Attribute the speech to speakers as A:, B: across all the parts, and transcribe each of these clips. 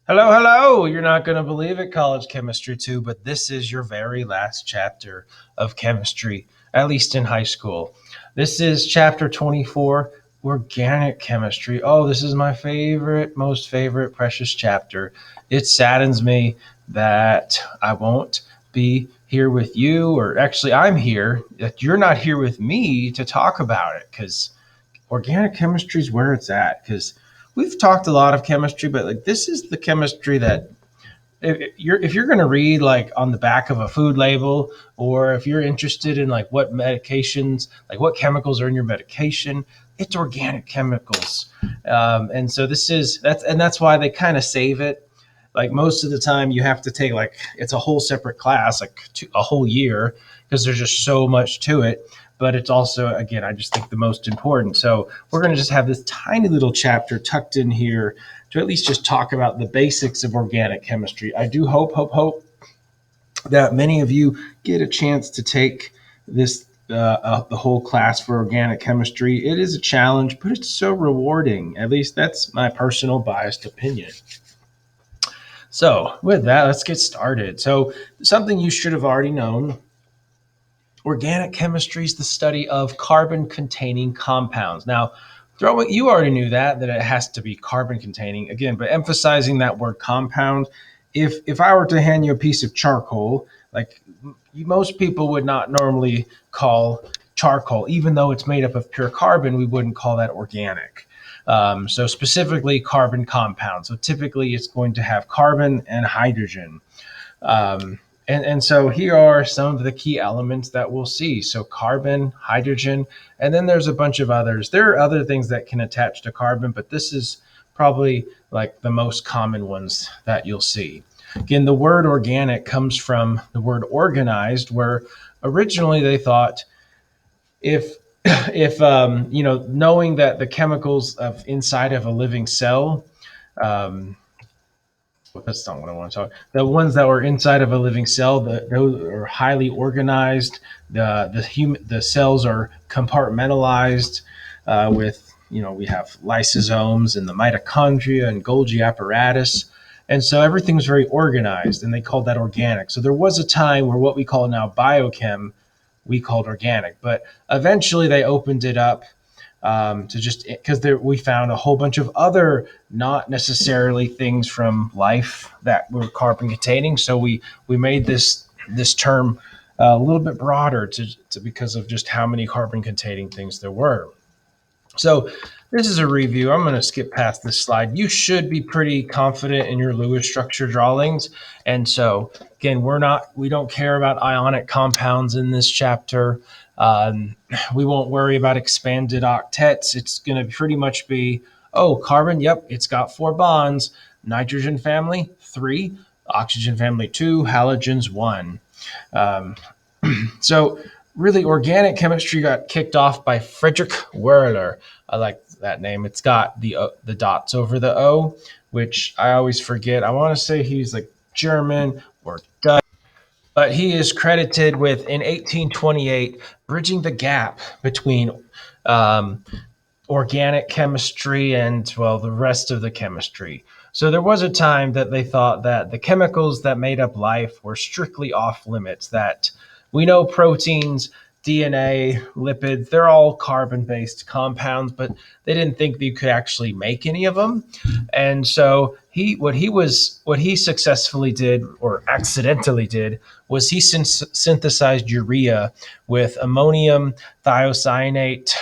A: Hello, hello. You're not going to believe it, College Chemistry 2, but this is your very last chapter of chemistry, at least in high school. This is chapter 24, Organic Chemistry. Oh, this is my favorite, most favorite, precious chapter. It saddens me that I won't be here with you, or actually, I'm here, that you're not here with me to talk about it, because organic chemistry is where it's at. Because we've talked a lot of chemistry, but like this is the chemistry that if you're going to read like on the back of a food label, or if you're interested in like what medications, like what chemicals are in your medication, it's organic chemicals. And so that's why they kind of save it. Like most of the time you have to take like it's a whole separate class, like a whole year, because there's just so much to it. But it's also, again, I just think the most important. So we're going to just have this tiny little chapter tucked in here to at least just talk about the basics of organic chemistry. I do hope that many of you get a chance to take this the whole class for organic chemistry. It is a challenge, but it's so rewarding. At least that's my personal biased opinion. So with that, let's get started. So something you should have already known. Organic chemistry is the study of carbon containing compounds. Now, you already knew that it has to be carbon containing again, but emphasizing that word compound. If I were to hand you a piece of charcoal, like most people would not normally call charcoal, even though it's made up of pure carbon, we wouldn't call that organic. So specifically carbon compound. So typically it's going to have carbon and hydrogen. And so here are some of the key elements that we'll see. So carbon, hydrogen, and then there's a bunch of others. There are other things that can attach to carbon, but this is probably like the most common ones that you'll see. Again, the word organic comes from the word organized, where originally they thought if knowing that the chemicals of inside of a living cell, um, that's not what I want to talk. The ones that were inside of a living cell, those are highly organized. The cells are compartmentalized with we have lysosomes and the mitochondria and Golgi apparatus, and so everything's very organized, and they called that organic. So there was a time where what we call now biochem, we called organic, but eventually they opened it up to just because we found a whole bunch of other not necessarily things from life that were carbon containing. So we made this term a little bit broader to because of just how many carbon containing things there were. So this is a review. I'm going to skip past this slide. You should be pretty confident in your Lewis structure drawings. And so again, we don't care about ionic compounds in this chapter. We won't worry about expanded octets. It's going to pretty much be, oh, carbon, yep, it's got 4 bonds. Nitrogen family, 3. Oxygen family, 2. Halogens, 1. So really, organic chemistry got kicked off by Friedrich Wöhler. I like that name. It's got the dots over the O, which I always forget. I want to say he's like German or Dutch, but he is credited with in 1828 bridging the gap between um, organic chemistry and the rest of the chemistry. So there was a time that they thought that the chemicals that made up life were strictly off limits, that we know proteins, DNA, lipids, they're all carbon-based compounds, but they didn't think that you could actually make any of them. And so what he successfully did, or accidentally did, was he synthesized urea with ammonium thiocyanate.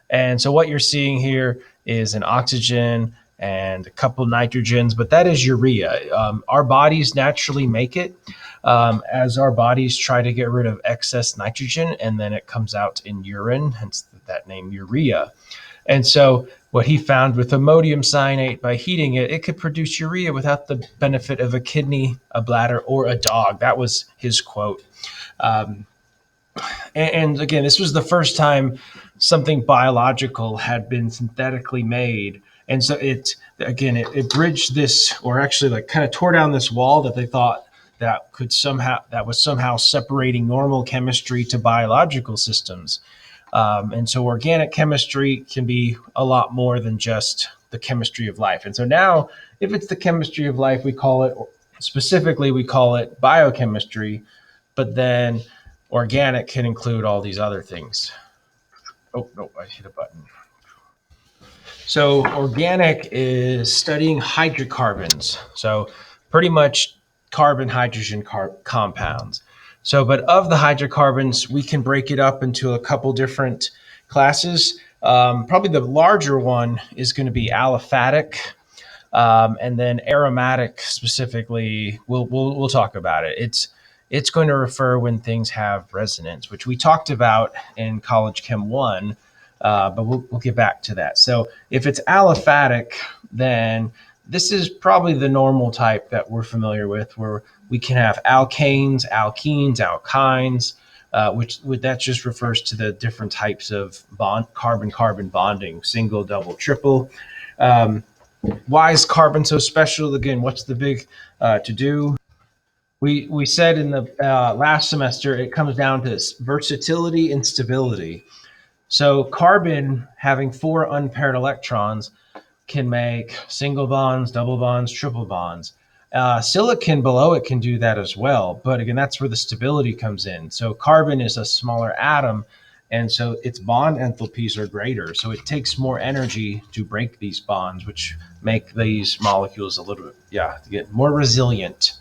A: And so what you're seeing here is an oxygen and a couple nitrogens, but that is urea. Our bodies naturally make it as our bodies try to get rid of excess nitrogen, and then it comes out in urine, hence that name urea. And so what he found with ammonium cyanate, by heating it, it could produce urea without the benefit of a kidney, a bladder, or a dog. That was his quote. Um, and again, this was the first time something biological had been synthetically made. And so it bridged this, or actually like kind of tore down this wall that they thought that was somehow separating normal chemistry to biological systems. And so organic chemistry can be a lot more than just the chemistry of life. And so now if it's the chemistry of life, we call it, specifically, we call it biochemistry, but then organic can include all these other things. Oh, no, I hit a button. So organic is studying hydrocarbons. So pretty much carbon hydrogen compounds. So, but of the hydrocarbons, we can break it up into a couple different classes. Probably the larger one is going to be aliphatic, and then aromatic specifically. We'll talk about it. It's going to refer when things have resonance, which we talked about in College Chem 1, but we'll get back to that. So if it's aliphatic, then this is probably the normal type that we're familiar with, where we can have alkanes, alkenes, alkynes, which that just refers to the different types of carbon-carbon bonding, single, double, triple. Why is carbon so special? Again, what's the big to do? We said in the last semester, it comes down to versatility and stability. So carbon having 4 unpaired electrons can make single bonds, double bonds, triple bonds. Silicon below it can do that as well. But again, that's where the stability comes in. So carbon is a smaller atom, and so its bond enthalpies are greater. So it takes more energy to break these bonds, which make these molecules a little bit, to get more resilient.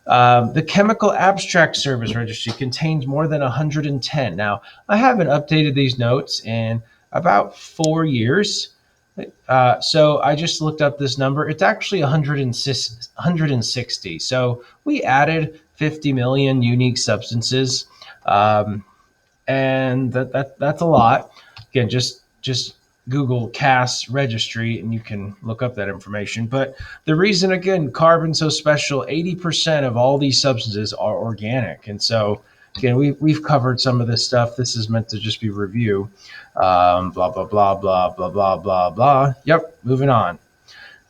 A: The Chemical Abstract Service Registry contains more than 110. Now, I haven't updated these notes in about 4 years. So I just looked up this number. It's actually 160. So we added 50 million unique substances. And that's a lot. Again, just Google CAS registry and you can look up that information. But the reason, again, carbon's so special, 80% of all these substances are organic. And so, again, we've covered some of this stuff. This is meant to just be review. Blah, blah, blah, blah, blah, blah, blah, blah. Yep, moving on.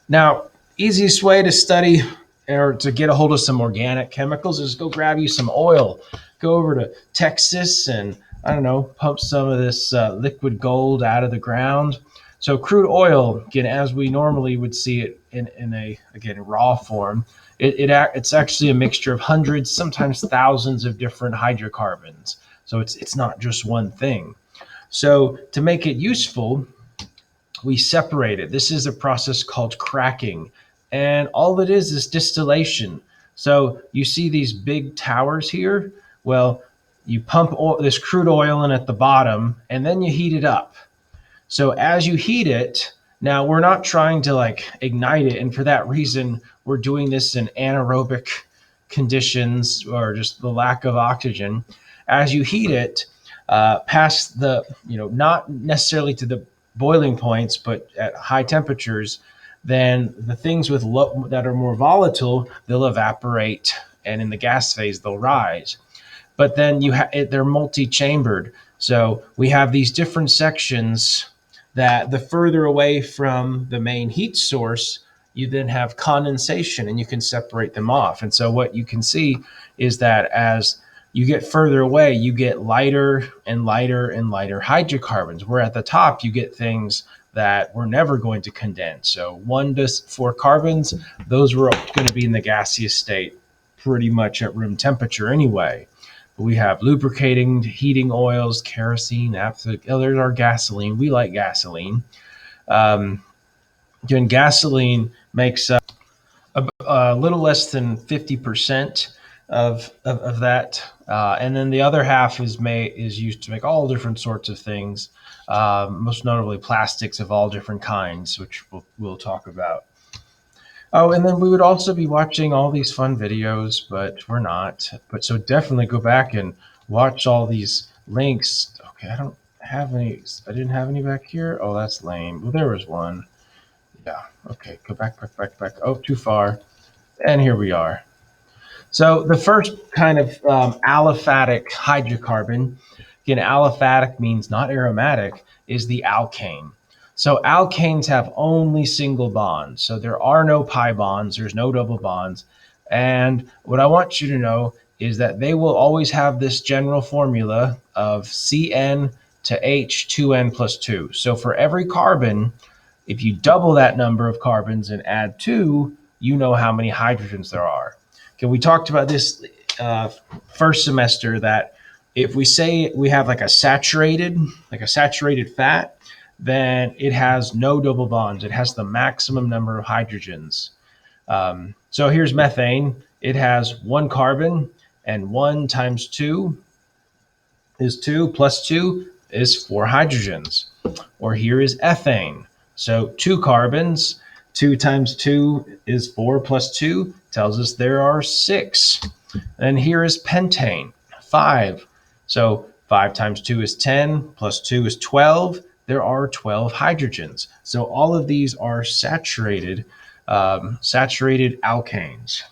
A: Now, easiest way to study or to get a hold of some organic chemicals is go grab you some oil. Go over to Texas and, I don't know, pump some of this liquid gold out of the ground. So crude oil, again, as we normally would see it in a, again, raw form, it's actually a mixture of hundreds, sometimes thousands of different hydrocarbons. So it's not just one thing. So to make it useful, we separate it. This is a process called cracking. And all it is distillation. So you see these big towers here? Well, you pump this crude oil in at the bottom, and then you heat it up. So as you heat it, now we're not trying to ignite it, and for that reason, we're doing this in anaerobic conditions or just the lack of oxygen. As you heat it, past the, not necessarily to the boiling points, but at high temperatures, then the things that are more volatile, they'll evaporate, and in the gas phase, they'll rise. But then they're multi-chambered. So we have these different sections that the further away from the main heat source, you then have condensation and you can separate them off. And so what you can see is that as you get further away, you get lighter and lighter and lighter hydrocarbons, where at the top you get things that were never going to condense. So 1 to 4 carbons, those were going to be in the gaseous state pretty much at room temperature anyway. We have lubricating, heating oils, kerosene, naphtha. There's our gasoline. We like gasoline. Again, gasoline makes up a little less than 50% of that, and then the other half is used to make all different sorts of things, most notably plastics of all different kinds, which we'll talk about. Oh, and then we would also be watching all these fun videos, but we're not. But so definitely go back and watch all these links. Okay, I don't have any. I didn't have any back here. Oh, that's lame. Well, there was one. Yeah. Okay, go back. Oh, too far. And here we are. So the first kind of aliphatic hydrocarbon, again, aliphatic means not aromatic, is the alkane. So alkanes have only single bonds. So there are no pi bonds. There's no double bonds. And what I want you to know is that they will always have this general formula of Cn to H2n plus 2. So for every carbon If you double that number of carbons and add 2, you know how many hydrogens there are. Okay, we talked about this first semester, that if we say we have like a saturated fat, then it has no double bonds. It has the maximum number of hydrogens. So here's methane. It has 1 carbon, and 1 times 2 is 2, plus 2 is 4 hydrogens. Or here is ethane. So 2 carbons, 2 times 2 is 4, plus 2 tells us there are 6. And here is pentane, 5. So 5 times 2 is 10, plus 2 is 12. There are 12 hydrogens. So all of these are saturated alkanes.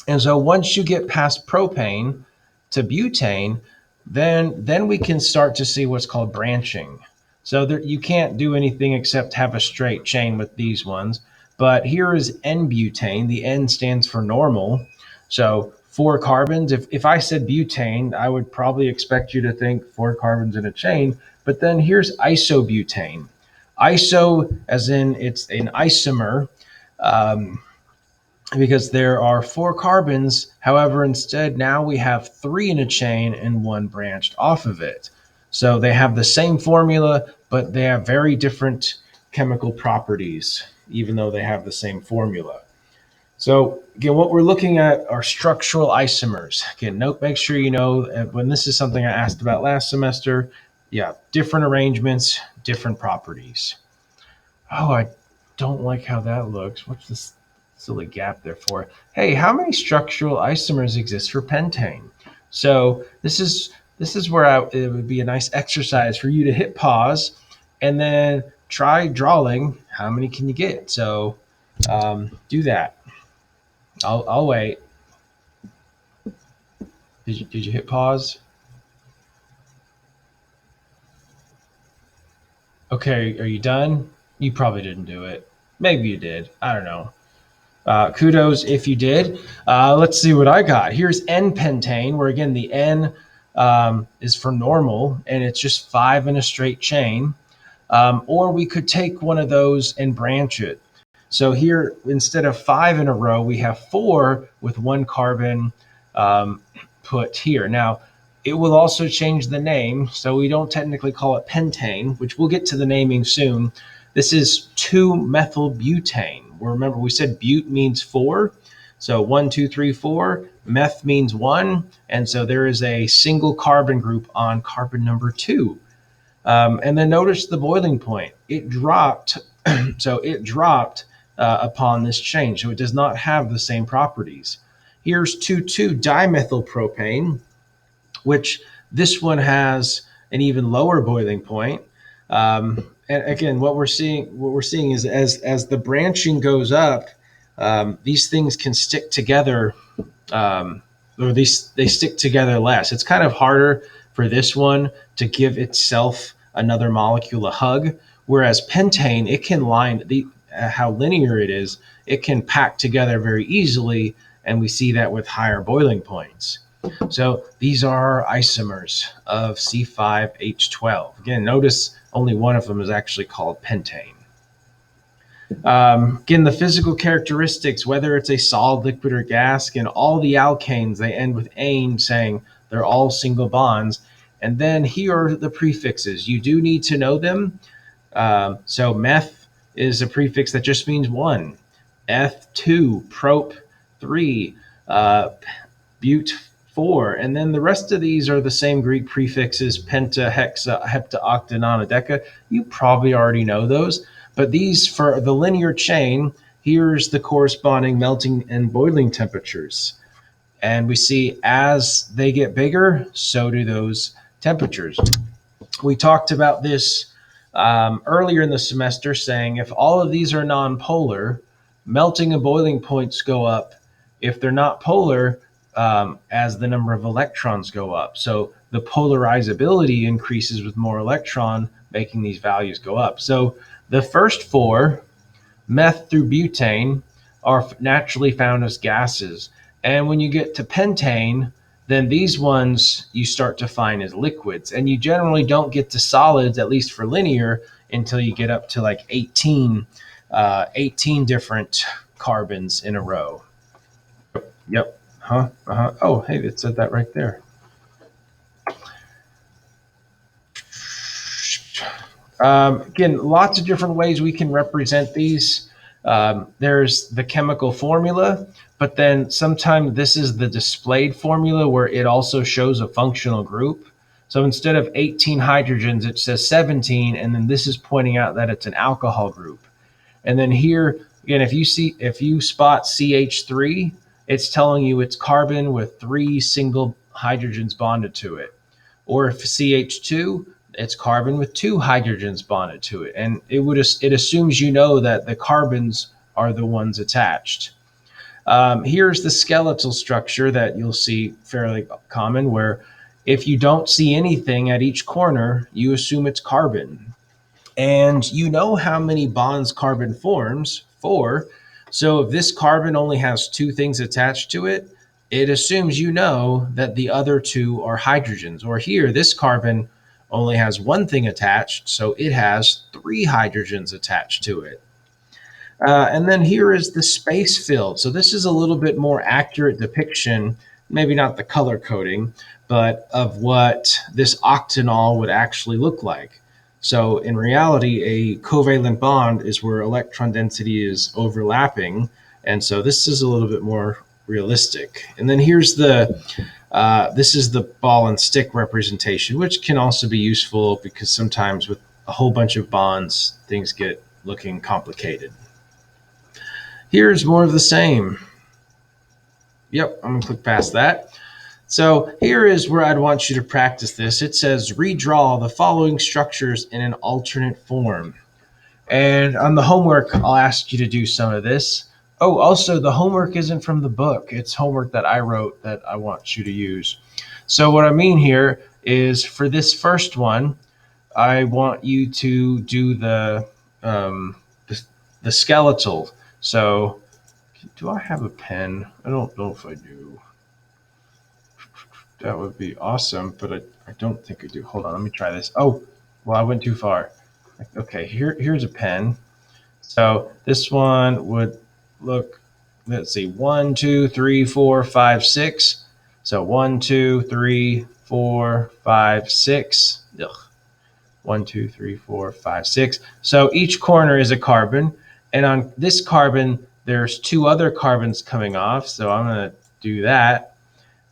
A: And so once you get past propane to butane, then we can start to see what's called branching. So you can't do anything except have a straight chain with these ones. But here is N-butane. The N stands for normal. So 4 carbons. If I said butane, I would probably expect you to think 4 carbons in a chain. But then here's isobutane. Iso, as in it's an isomer, because there are 4 carbons. However, instead, now we have 3 in a chain and 1 branched off of it. So they have the same formula, but they have very different chemical properties, even though they have the same formula. So again, what we're looking at are structural isomers. Again, make sure you know when this is something I asked about last semester. Yeah, different arrangements, different properties. Oh, I don't like how that looks. What's this silly gap there for? Hey, how many structural isomers exist for pentane? So this is where it would be a nice exercise for you to hit pause and then try drawing. How many can you get? So do that. I'll wait. Did you hit pause? Okay, are you done? You probably didn't do it. Maybe you did. I don't know. Kudos if you did. Let's see what I got. Here's N-pentane, where again the N is for normal, and it's just 5 in a straight chain. Or we could take one of those and branch it. So here, instead of 5 in a row, we have 4 with 1 carbon put here. Now, it will also change the name, so we don't technically call it pentane, which we'll get to the naming soon. This is 2-methylbutane. Remember, we said but means 4. So 1, 2, 3, 4. Meth means 1. And so there is a single carbon group on carbon number 2. And then notice the boiling point. It dropped. So it dropped upon this change. So it does not have the same properties. Here's 2,2-dimethylpropane, which this one has an even lower boiling point. And again, what we're seeing is as the branching goes up, these things can stick together, or they stick together less. It's kind of harder for this one to give itself another molecule a hug, whereas pentane, it can line how linear it is. It can pack together very easily, and we see that with higher boiling points. So these are isomers of C5H12. Again, notice only one of them is actually called pentane. Again, the physical characteristics, whether it's a solid, liquid, or gas, again, all the alkanes, they end with ane, saying they're all single bonds. And then here are the prefixes. You do need to know them. So meth is a prefix that just means 1. Eth, 2. Prop, 3. But, 4. And then the rest of these are the same Greek prefixes: penta, hexa, hepta, octa, nona, deca. You probably already know those. But these, for the linear chain, here's the corresponding melting and boiling temperatures. And we see as they get bigger, so do those temperatures. We talked about this earlier in the semester, saying if all of these are nonpolar, melting and boiling points go up. If they're not polar, as the number of electrons go up. So the polarizability increases with more electron, making these values go up. So the first 4, meth through butane, are naturally found as gases. And when you get to pentane, then these ones you start to find as liquids. And you generally don't get to solids, at least for linear, until you get up to like 18 different carbons in a row. Yep. Huh? Uh-huh. Oh, hey, it said that right there. Again, lots of different ways we can represent these. There's the chemical formula, but then sometimes this is the displayed formula where it also shows a functional group. So instead of 18 hydrogens, it says 17, and then this is pointing out that it's an alcohol group. And then here, again, if you spot CH3, it's telling you it's carbon with 3 single hydrogens bonded to it. Or if CH2, it's carbon with 2 hydrogens bonded to it. And it assumes you know that the carbons are the ones attached. Here's the skeletal structure that you'll see fairly common, where if you don't see anything at each corner, you assume it's carbon. And you know how many bonds carbon forms, 4. So if this carbon only has 2 things attached to it, it assumes you know that the other 2 are hydrogens. Or here, this carbon only has 1 thing attached, so it has 3 hydrogens attached to it. And then here is the space filled. So this is a little bit more accurate depiction, maybe not the color coding, but of what this octanol would actually look like. So in reality, a covalent bond is where electron density is overlapping. And so this is a little bit more realistic. And then here's this is the ball and stick representation, which can also be useful because sometimes with a whole bunch of bonds, things get looking complicated. Here's more of the same. Yep, I'm going to click past that. So here is where I'd want you to practice this. It says redraw the following structures in an alternate form. And on the homework, I'll ask you to do some of this. Oh, also the homework isn't from the book. It's homework that I wrote that I want you to use. So what I mean here is for this first one, I want you to do the skeletal. So do I have a pen? I don't know if I do. That would be awesome, but I don't think I do. Hold on, let me try this. Oh, well, I went too far. Okay, here's a pen. So this one would look, let's see, 1, 2, 3, 4, 5, 6. So 1, 2, 3, 4, 5, 6. Ugh. 1, 2, 3, 4, 5, 6. So each corner is a carbon. And on this carbon, there's 2 other carbons coming off. So I'm going to do that.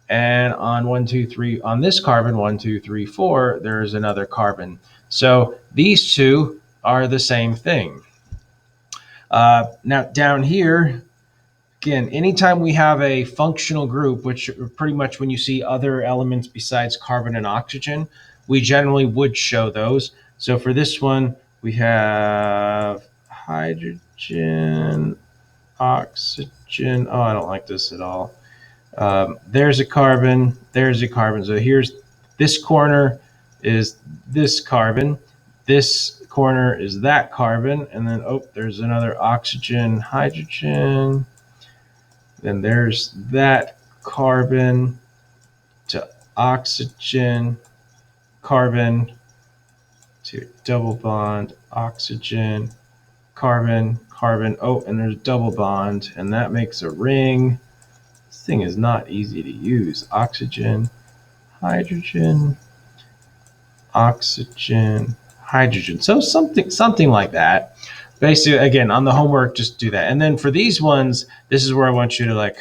A: And on 1, 2, 3, on this carbon, 1, 2, 3, 4, there's another carbon. So these 2 are the same thing. Now down here, again, anytime we have a functional group, which pretty much when you see other elements besides carbon and oxygen, we generally would show those. So for this one, we have hydrogen, oxygen. Oh, I don't like this at all. There's a carbon, there's a carbon. So here's this corner is this carbon, this corner is that carbon, and then there's another oxygen, hydrogen. Then there's that carbon to oxygen, carbon to double bond, oxygen, carbon, carbon. Oh, and there's a double bond, and that makes a ring. This thing is not easy to use. Oxygen, hydrogen, oxygen, hydrogen. So something like that. Basically, again, on the homework, just do that. And then for these ones, this is where I want you to like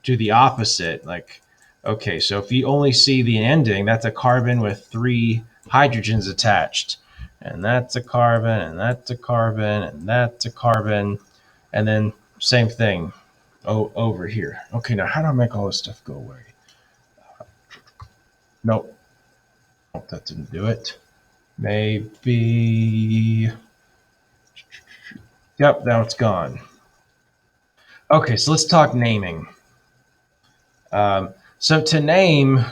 A: do the opposite. Like, okay, so if you only see the ending, that's a carbon with 3 hydrogens attached. And that's a carbon, and that's a carbon, and that's a carbon. And then same thing over here. Okay, now how do I make all this stuff go away? Nope. Oh, that didn't do it. Maybe. Yep, now it's gone. Okay, so let's talk naming. So to name,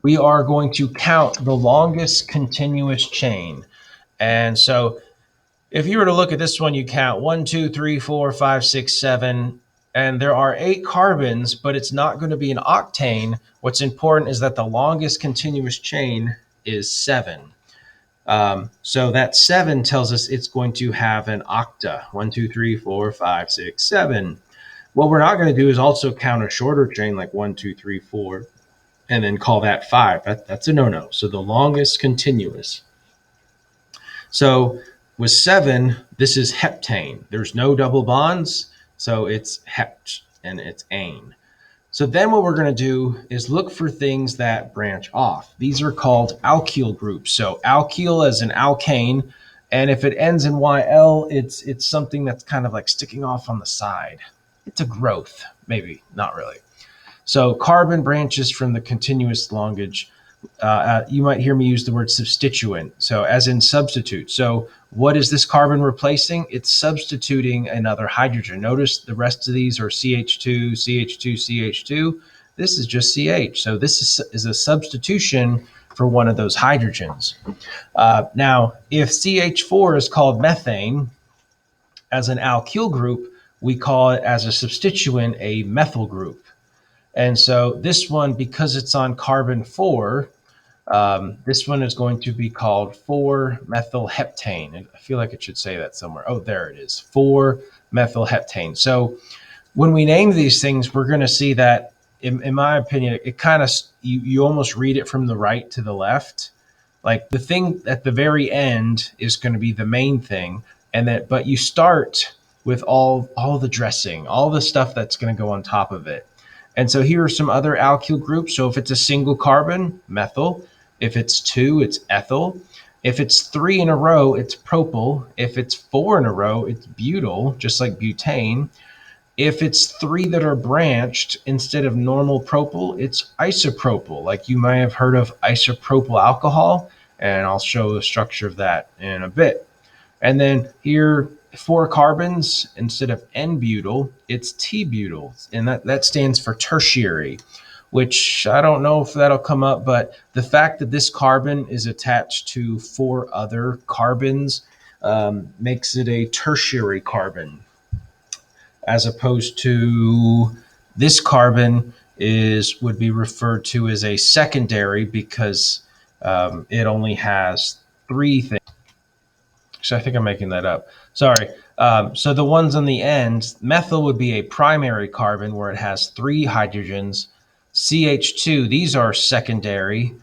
A: we are going to count the longest continuous chain. And so if you were to look at this one, you count 1, 2, 3, 4, 5, 6, 7, and there are 8 carbons, but it's not going to be an octane. What's important is that the longest continuous chain is 7. So that 7 tells us it's going to have an octa. 1, 2, 3, 4, 5, 6, 7. What we're not going to do is also count a shorter chain like 1, 2, 3, 4, and then call that 5. That's a no-no. So the longest continuous. So with 7, this is heptane. There's no double bonds, so it's hept and it's ane. So then what we're going to do is look for things that branch off. These are called alkyl groups. So alkyl as an alkane, and if it ends in YL, it's something that's kind of like sticking off on the side. It's a growth, maybe, not really. So carbon branches from the continuous longage. You might hear me use the word substituent, so as in substitute. So what is this carbon replacing? It's substituting another hydrogen. Notice the rest of these are CH2, CH2, CH2. This is just CH. So this is a substitution for one of those hydrogens. Now, if CH4 is called methane, as an alkyl group, we call it as a substituent a methyl group. And so this one, because it's on carbon 4, this one is going to be called 4-methylheptane. I feel like it should say that somewhere. Oh, there it is, 4-methylheptane. So when we name these things, we're going to see that, in my opinion, it kind of, you almost read it from the right to the left. Like the thing at the very end is going to be the main thing, but you start with all the dressing, all the stuff that's going to go on top of it. And so here are some other alkyl groups. So if it's a single carbon, methyl. If it's 2, it's ethyl. If it's 3 in a row, it's propyl. If it's 4 in a row, it's butyl, just like butane. If it's 3 that are branched, instead of normal propyl, it's isopropyl. Like you may have heard of isopropyl alcohol, and I'll show the structure of that in a bit. And then here, 4 carbons, instead of N-butyl, it's T-butyl, and that stands for tertiary, which I don't know if that'll come up, but the fact that this carbon is attached to 4 other carbons makes it a tertiary carbon, as opposed to this carbon would be referred to as a secondary because it only has 3 things. Actually, I think I'm making that up. Sorry. So the ones on the end, methyl would be a primary carbon where it has 3 hydrogens. CH2, these are secondary.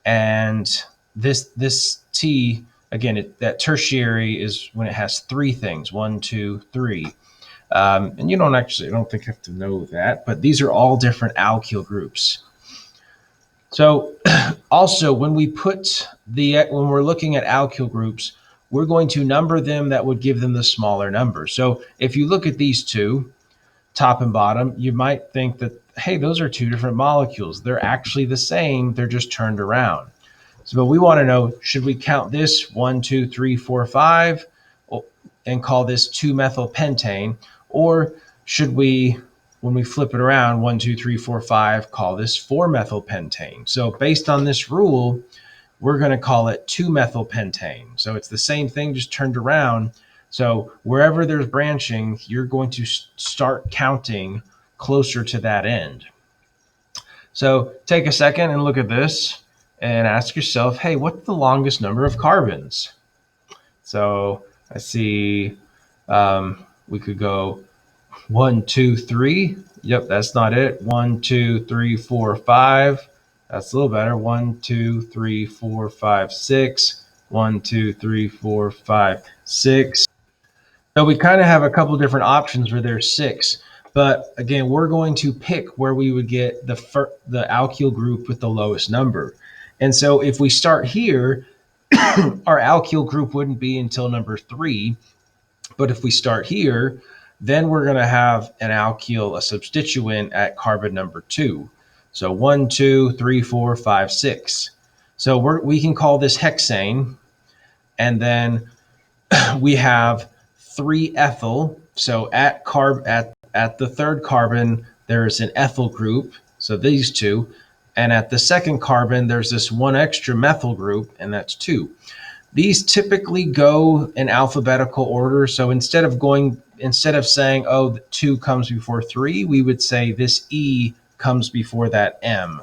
A: And this T, again, that tertiary is when it has 3 things, 1, 2, 3. And you I don't think you have to know that, but these are all different alkyl groups. So also when we're looking at alkyl groups, we're going to number them that would give them the smaller number. So if you look at these two, top and bottom, you might think that, hey, those are 2 different molecules. They're actually the same. They're just turned around. So but we want to know, should we count this 1, 2, 3, 4, 5 and call this 2-methylpentane? Or should we, when we flip it around, 1, 2, 3, 4, 5, call this 4-methylpentane? So based on this rule, we're going to call it 2-methylpentane. So it's the same thing, just turned around. So wherever there's branching, you're going to start counting closer to that end. So take a second and look at this and ask yourself, hey, what's the longest number of carbons? So I see we could go 1, 2, 3. Yep, that's not it. 1, 2, 3, 4, 5. That's a little better. 1, 2, 3, 4, 5, 6. 1, 2, 3, 4, 5, 6. So we kind of have a couple different options where there's 6. But again, we're going to pick where we would get the alkyl group with the lowest number. And so if we start here, our alkyl group wouldn't be until number 3. But if we start here, then we're going to have an alkyl, a substituent at carbon number 2. So 1, 2, 3, 4, 5, 6. So we can call this hexane. And then we have 3-ethyl. So at the 3rd carbon, there's an ethyl group. So these 2. And at the 2nd carbon, there's this 1 extra methyl group, and that's 2. These typically go in alphabetical order. So instead of saying, oh, 2 comes before 3, we would say this E comes before that M.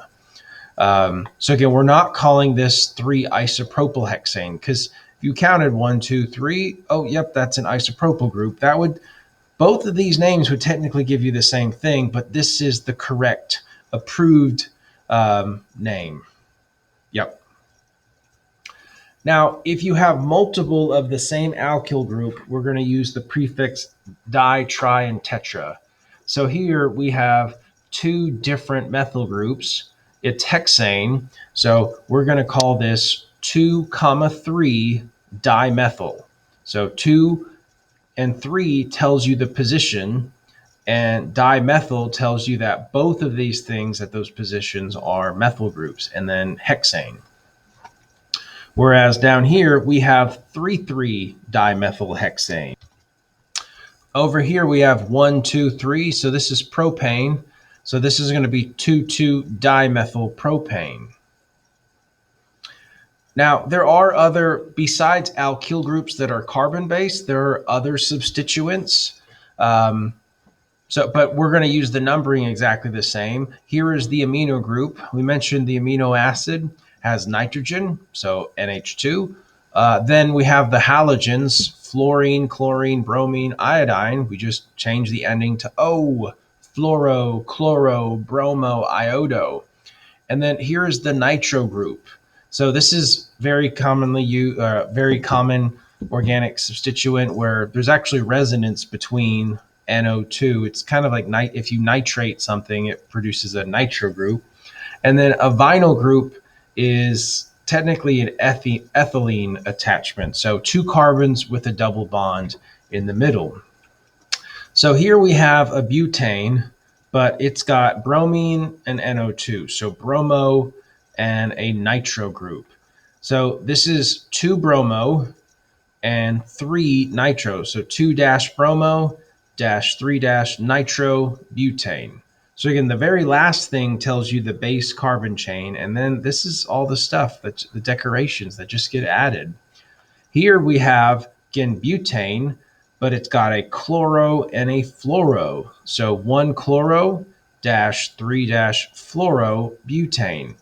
A: So again, we're not calling this 3-isopropyl-hexane because if you counted 1, 2, 3, oh, yep, that's an isopropyl group. That would, both of these names would technically give you the same thing, but this is the correct approved name. Yep. Now, if you have multiple of the same alkyl group, we're going to use the prefix di, tri, and tetra. So here we have two different methyl groups. It's hexane, so we're going to call this 2,3 dimethyl. So 2 and 3 tells you the position, and dimethyl tells you that both of these things at those positions are methyl groups, and then hexane. Whereas down here, we have 3,3-dimethylhexane. Over here, we have 1,2,3. So this is propane. So this is going to be 2,2-dimethylpropane. Now, there are other, besides alkyl groups that are carbon-based, there are other substituents. But we're going to use the numbering exactly the same. Here is the amino group. We mentioned the amino acid has nitrogen, so NH2. Then we have the halogens, fluorine, chlorine, bromine, iodine. We just change the ending to O, fluoro, chloro, bromo, iodo. And then here is the nitro group. So this is very commonly used, very common organic substituent where there's actually resonance between NO2. It's kind of like if you nitrate something, it produces a nitro group. And then a vinyl group is technically an ethylene attachment. So 2 carbons with a double bond in the middle. So here we have a butane, but it's got bromine and NO2. So bromo and a nitro group. So this is 2 bromo and 3 nitro. So 2-bromo - 3-nitro butane. So again, the very last thing tells you the base carbon chain, and then this is all the stuff, that's the decorations that just get added. Here we have, again, butane, but it's got a chloro and a fluoro. So 1-chloro - 3-fluorobutane.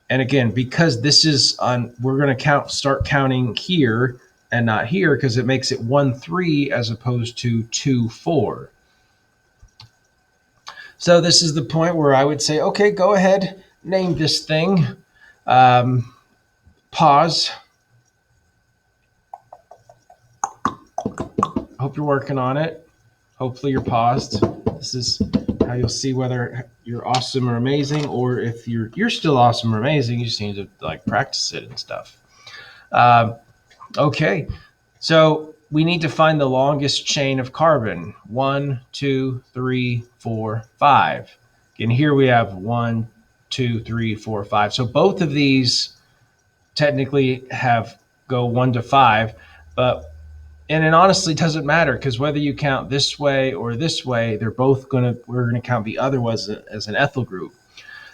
A: And again, because this is on, we're going to start counting here and not here because it makes it 1,3 as opposed to 2,4. So this is the point where I would say, okay, go ahead, name this thing. Pause. Hope you're working on it. Hopefully you're paused. This is how you'll see whether you're awesome or amazing, or if you're still awesome or amazing, you just need to like practice it and stuff. Okay, so we need to find the longest chain of carbon. 1, 2, 3, 4, 5. And here we have 1, 2, 3, 4, 5. So both of these technically go 1 to 5, and it honestly doesn't matter because whether you count this way or this way, we're gonna count the other one as an ethyl group.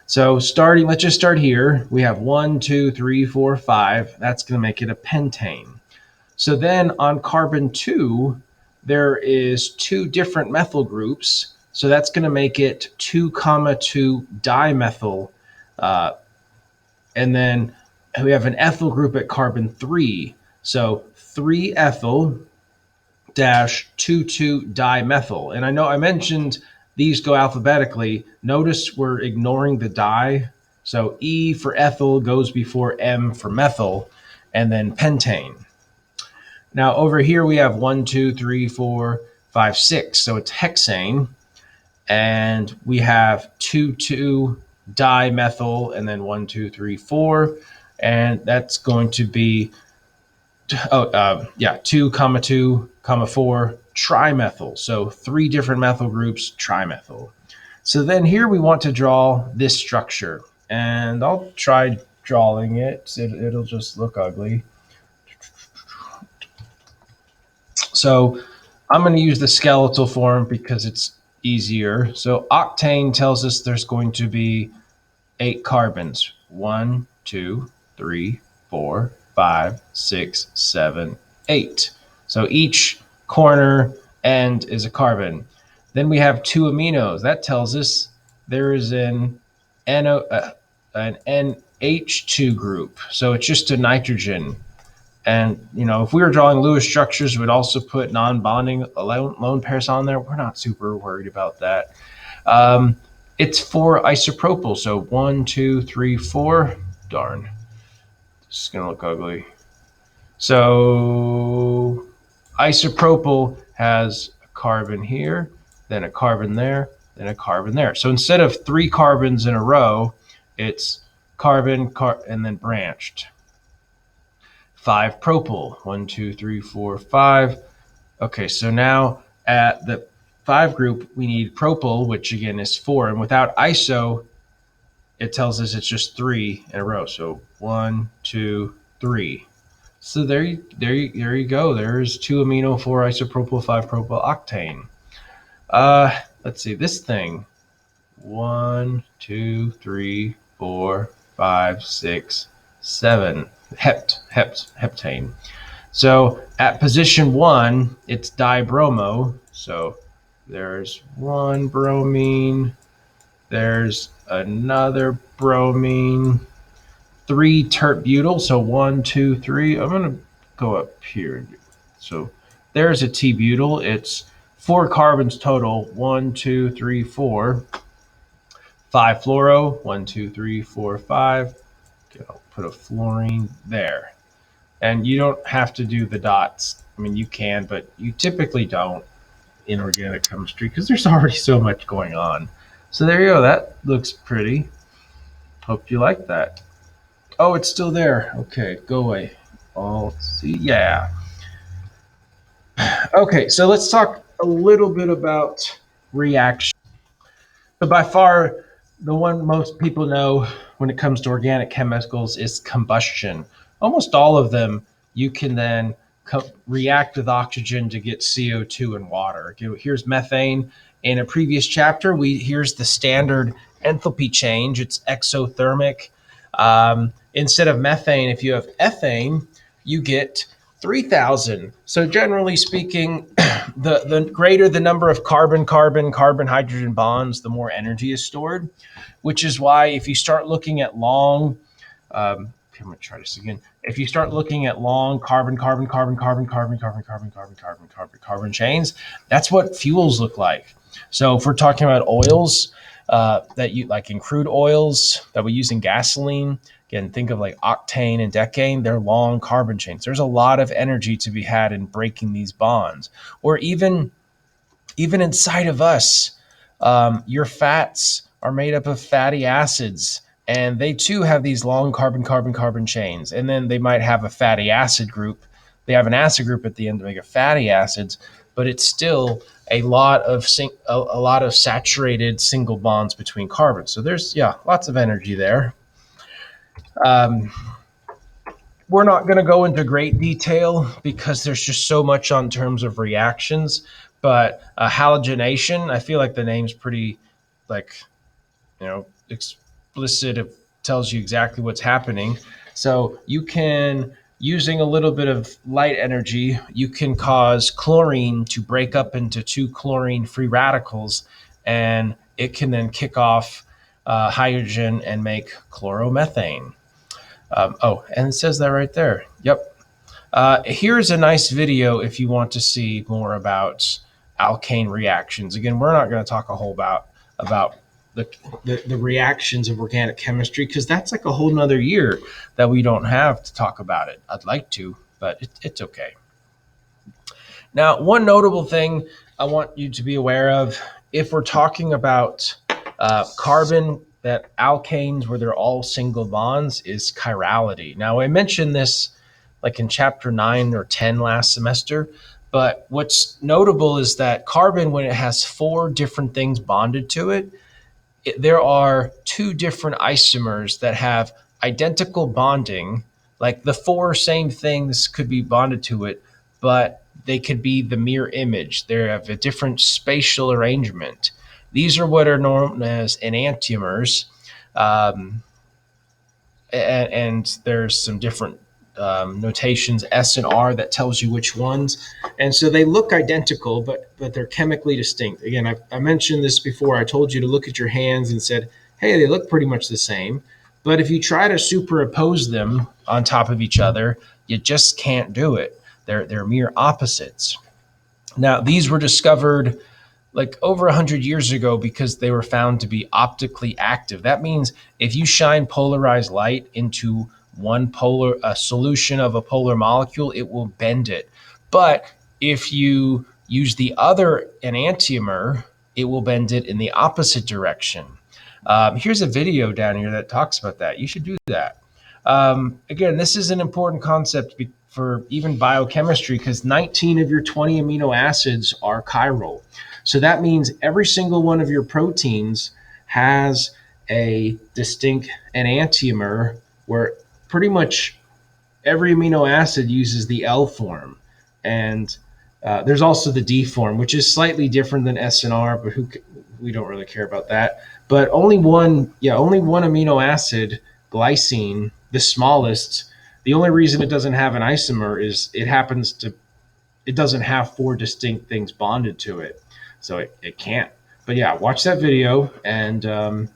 A: So let's just start here. We have 1, 2, 3, 4, 5. That's gonna make it a pentane. So then on carbon 2, there is 2 different methyl groups. So that's going to make it 2,2 dimethyl. And then we have an ethyl group at carbon 3. So 3-ethyl - 2,2 dimethyl. And I know I mentioned these go alphabetically. Notice we're ignoring the di. So E for ethyl goes before M for methyl, and then pentane. Now over here we have 1, 2, 3, 4, 5, 6. So it's hexane. And we have 2,2-dimethyl and then 1, 2, 3, 4. And that's going to be 2, 4 trimethyl. So 3 different methyl groups, trimethyl. So then here we want to draw this structure. And I'll try drawing it. It'll just look ugly. So I'm going to use the skeletal form because it's easier. So octane tells us there's going to be 8 carbons. 1, 2, 3, 4, 5, 6, 7, 8. So each corner end is a carbon. Then we have 2 aminos. That tells us there is a an NH2 group. So it's just a nitrogen. And, if we were drawing Lewis structures, we'd also put non-bonding lone pairs on there. We're not super worried about that. It's 4 isopropyl. So 1, 2, 3, 4. Darn. This is going to look ugly. So isopropyl has a carbon here, then a carbon there, then a carbon there. So instead of 3 carbons in a row, it's carbon, and then branched. 5 propyl. 1, 2, 3, 4, 5. Okay, so now at the 5 group, we need propyl, which again is 4. And without iso, it tells us it's just 3 in a row. So 1, 2, 3. So there you go. There's 2 amino, 4 isopropyl, 5 propyl octane. Let's see this thing. 1, 2, 3, 4, 5, 6, 7. Heptane. So at position 1, it's dibromo. So there's 1 bromine. There's another bromine. 3 tert-butyl. So 1, 2, 3. I'm going to go up here. So there's a T-butyl. It's 4 carbons total. 1, 2, 3, 4. 5 fluoro. 1, 2, 3, 4, 5. Okay, I'll put a fluorine there. And you don't have to do the dots. I mean, you can, but you typically don't in organic chemistry because there's already so much going on. So there you go. That looks pretty. Hope you like that. Oh, it's still there. Okay, go away. Oh, see, yeah. Okay, so let's talk a little bit about reaction. But by far, the one most people know when it comes to organic chemicals is combustion. Almost all of them, you can then react with oxygen to get CO2 and water. Here's methane. In a previous chapter, here's the standard enthalpy change. It's exothermic. Instead of methane, if you have ethane, you get 3,000. So generally speaking, the greater the number of carbon-hydrogen bonds, the more energy is stored, which is why if you start looking at long, I'm going to try this again. If you start looking at long carbon chains, that's what fuels look like. So if we're talking about oils that you like in crude oils that we use in gasoline, again, think of like octane and decane. They're long carbon chains. There's a lot of energy to be had in breaking these bonds. Or even inside of us, your fats are made up of fatty acids, and they too have these long carbon chains. And then they might have a fatty acid group. They have an acid group at the end to make a fatty acids, but it's still a lot of saturated single bonds between carbons. So there's lots of energy there. We're not going to go into great detail because there's just so much on terms of reactions, but halogenation, I feel like the name's pretty explicit. It tells you exactly what's happening. So you can, using a little bit of light energy, you can cause chlorine to break up into 2 chlorine free radicals, and it can then kick off hydrogen and make chloromethane. And it says that right there. Yep. Here's a nice video if you want to see more about alkane reactions. Again, we're not going to talk a whole about the reactions of organic chemistry because that's like a whole nother year that we don't have to talk about it. I'd like to, but it's okay. Now, one notable thing I want you to be aware of, if we're talking about carbon that alkanes where they're all single bonds, is chirality. Now, I mentioned this like in chapter 9 or 10 last semester, but what's notable is that carbon, when it has 4 different things bonded to it, there are 2 different isomers that have identical bonding. Like the 4 same things could be bonded to it, but they could be the mirror image. They have a different spatial arrangement. These are what are known as enantiomers, and there's some different notations, S and R, that tells you which ones. And so they look identical, but they're chemically distinct. Again, I mentioned this before. I told you to look at your hands and said, hey, they look pretty much the same. But if you try to superimpose them on top of each other, you just can't do it. They're mere opposites. Now, these were discovered like over 100 years ago because they were found to be optically active. That means if you shine polarized light into a solution of a polar molecule, it will bend it. But if you use the other enantiomer, it will bend it in the opposite direction. Here's a video down here that talks about that. You should do that. Again, this is an important concept for even biochemistry because 19 of your 20 amino acids are chiral. So that means every single one of your proteins has a distinct enantiomer where pretty much every amino acid uses the L form. And there's also the D form, which is slightly different than S and R, but we don't really care about that. But only one amino acid, glycine, the smallest. The only reason it doesn't have an isomer is it doesn't have 4 distinct things bonded to it. So it can't. But yeah, watch that video and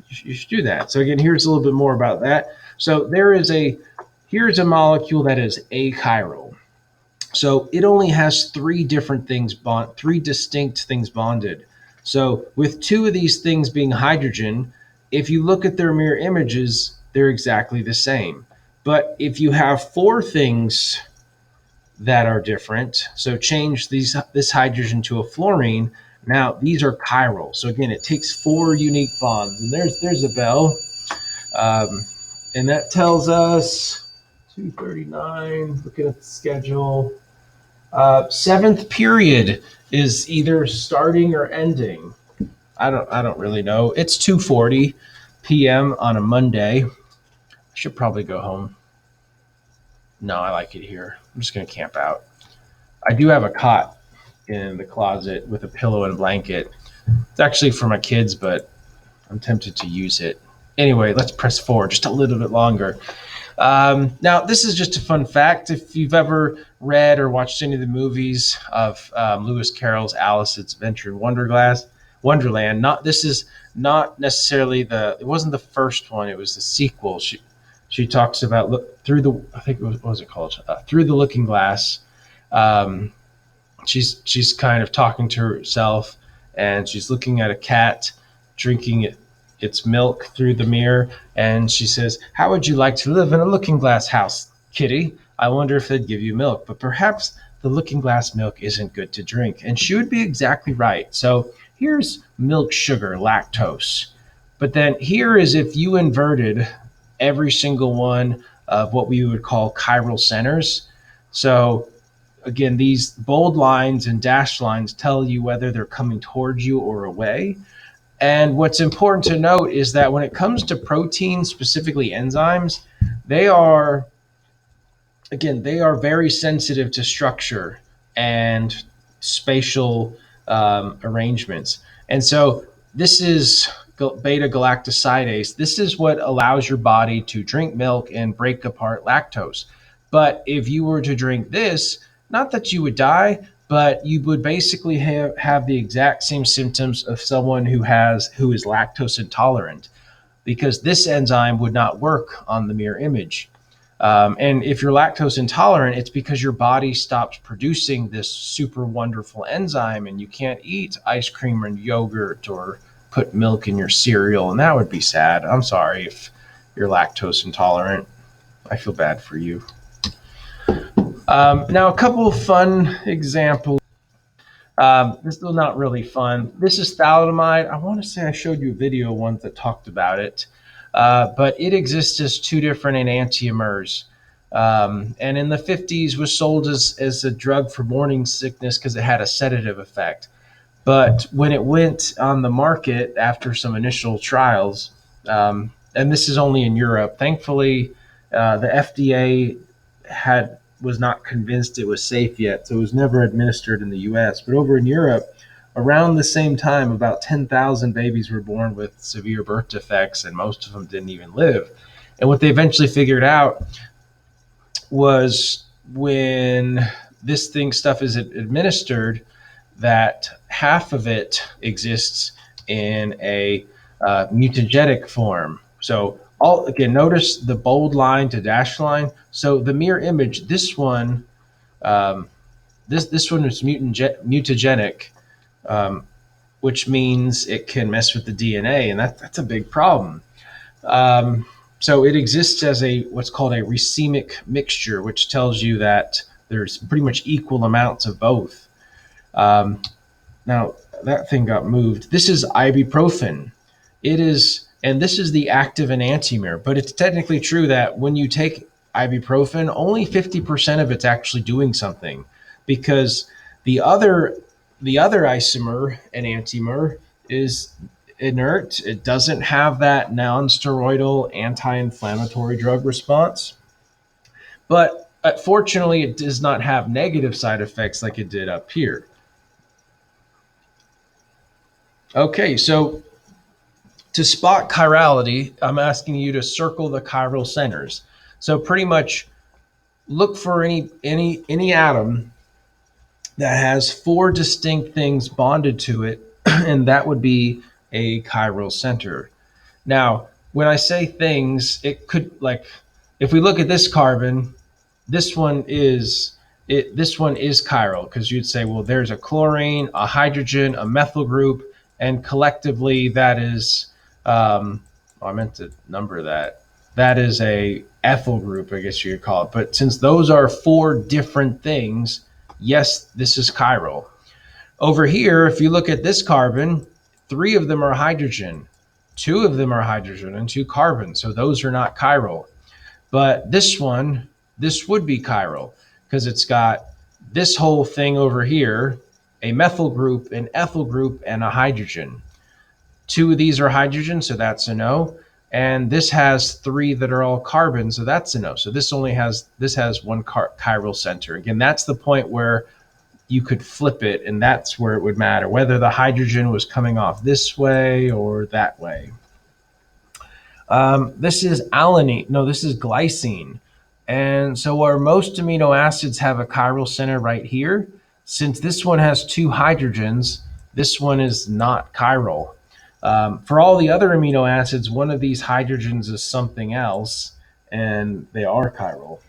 A: you should do that. So again, here's a little bit more about that. So here's a molecule that is achiral. So it only has 3 distinct things bonded. So with 2 of these things being hydrogen, if you look at their mirror images, they're exactly the same. But if you have 4 things that are different, so change this hydrogen to a fluorine, now these are chiral. So again, it takes 4 unique bonds. And there's a bell. And that tells us 2:39, looking at the schedule. 7th period is either starting or ending. I don't really know. It's 2:40 p.m. on a Monday. I should probably go home. No, I like it here. I'm just going to camp out. I do have a cot in the closet with a pillow and a blanket. It's actually for my kids, but I'm tempted to use it. Anyway, let's press forward just a little bit longer. Now, this is just a fun fact. If you've ever read or watched any of the movies of Lewis Carroll's Alice's Adventure in Wonderland, this is not necessarily it wasn't the first one. It was the sequel. She talks about Through the Looking Glass. She's kind of talking to herself, and she's looking at a cat drinking its milk through the mirror, and she says, "How would you like to live in a looking glass house, kitty? I wonder if they'd give you milk, but perhaps the looking glass milk isn't good to drink." And she would be exactly right. So here's milk sugar, lactose. But then here is if you inverted every single one of what we would call chiral centers. So again, these bold lines and dashed lines tell you whether they're coming towards you or away. And what's important to note is that when it comes to proteins, specifically enzymes, they are very sensitive to structure and spatial arrangements. And so this is beta galactosidase. This is what allows your body to drink milk and break apart lactose. But if you were to drink this, not that you would die, but you would basically have the exact same symptoms of someone who is lactose intolerant, because this enzyme would not work on the mirror image. And if you're lactose intolerant, it's because your body stops producing this super wonderful enzyme, and you can't eat ice cream or yogurt or put milk in your cereal, and that would be sad. I'm sorry if you're lactose intolerant. I feel bad for you. Now, a couple of fun examples. This is not really fun. This is thalidomide. I want to say I showed you a video once that talked about it, but it exists as 2 different enantiomers. And in the 50s was sold as a drug for morning sickness because it had a sedative effect. But when it went on the market after some initial trials, and this is only in Europe, thankfully, the FDA was not convinced it was safe yet, so it was never administered in the US. But over in Europe, around the same time, about 10,000 babies were born with severe birth defects, and most of them didn't even live. And what they eventually figured out was when this stuff is administered, that half of it exists in a mutagenic form. So all again, notice the bold line to dashed line. So the mirror image, this one, um, this one is mutagenic, um, which means it can mess with the DNA, and that's a big problem. Um, so it exists as a what's called a racemic mixture, which tells you that there's pretty much equal amounts of both. Um, Now that thing got moved. This is ibuprofen. It is, and this is the active enantiomer. But it's technically true that when you take ibuprofen, only 50% of it's actually doing something, because the other the other isomer enantiomer is inert. It doesn't have that non-steroidal anti-inflammatory drug response. But fortunately, it does not have negative side effects like it did up here. Okay, so to spot chirality, I'm asking you to circle the chiral centers. So pretty much look for any atom that has four distinct things bonded to it, and that would be a chiral center. Now, when I say things, it could, like, if we look at this carbon, this one is this one is chiral, because you'd say, well, there's a chlorine, a hydrogen, a methyl group, and collectively that is I meant to number that. That is a ethyl group, I guess you could call it. But since those are four different things, yes, this is chiral. Over here, if you look at this carbon, three of them are hydrogen, two of them are hydrogen, and two carbon. So those are not chiral. But this one, this would be chiral, because it's got this whole thing over here, a methyl group, an ethyl group, and a hydrogen. Two of these are hydrogen, so that's a no. And this has three that are all carbon, so that's a no. So this has one chiral center. Again, that's the point where you could flip it, and that's where it would matter, whether the hydrogen was coming off this way or that way. This is alanine. No, this is glycine. And so where most amino acids have a chiral center right here, since this one has two hydrogens, this one is not chiral. For all the other amino acids, one of these hydrogens is something else, and they are chiral.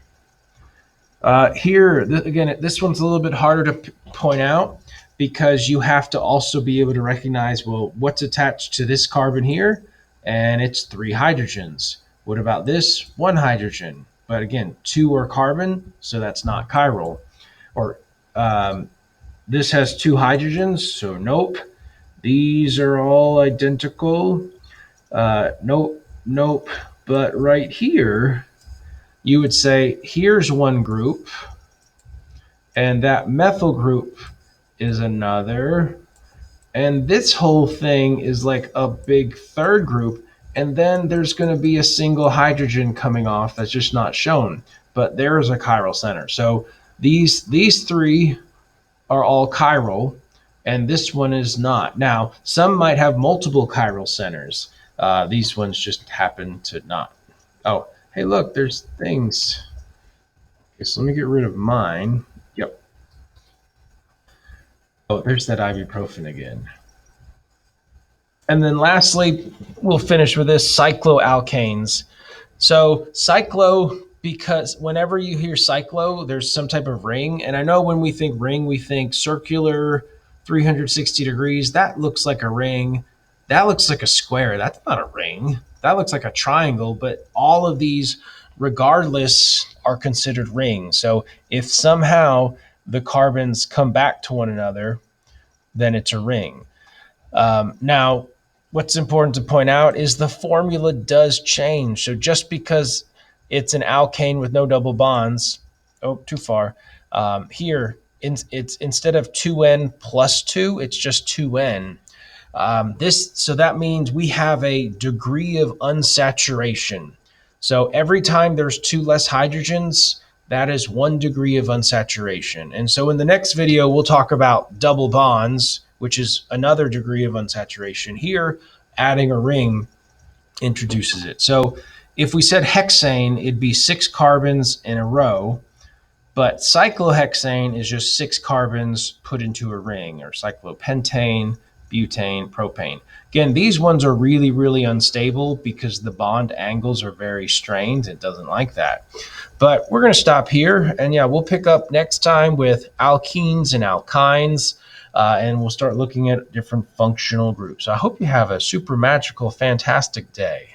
A: Here, again, this one's a little bit harder to point out, because you have to also be able to recognize, well, what's attached to this carbon here? And it's three hydrogens. What about this? One hydrogen. But again, two are carbon, so that's not chiral. Or this has two hydrogens, so nope. These are all identical. Nope, nope. But right here, you would say, here's one group, and that methyl group is another, and this whole thing is like a big third group, and then there's going to be a single hydrogen coming off that's just not shown, but there's a chiral center. So these three are all chiral, and this one is not. Now, some might have multiple chiral centers. These ones just happen to not. Oh, hey, look, there's things. Okay, so let me get rid of mine. Yep. Oh, there's that ibuprofen again. And then lastly, we'll finish with this cycloalkanes. So cyclo, because whenever you hear cyclo, there's some type of ring. And I know when we think ring, we think circular, 360 degrees. That looks like a ring. That looks like a square. That's not a ring. That looks like a triangle. But all of these, regardless, are considered rings. So if somehow the carbons come back to one another, then it's a ring. Now, what's important to point out is the formula does change. So just because it's an alkane with no double bonds, oh, too far, here it's instead of 2N plus 2, it's just 2N. So that means we have a degree of unsaturation. So every time there's two less hydrogens, that is 1 degree of unsaturation. And so in the next video, we'll talk about double bonds, which is another degree of unsaturation. Here, adding a ring introduces it. So if we said hexane, it'd be 6 carbons in a row, but cyclohexane is just 6 carbons put into a ring, or cyclopentane, butane, propane. Again, these ones are really, really unstable because the bond angles are very strained. It doesn't like that. But we're going to stop here. And yeah, we'll pick up next time with alkenes and alkynes. And we'll start looking at different functional groups. I hope you have a super magical, fantastic day.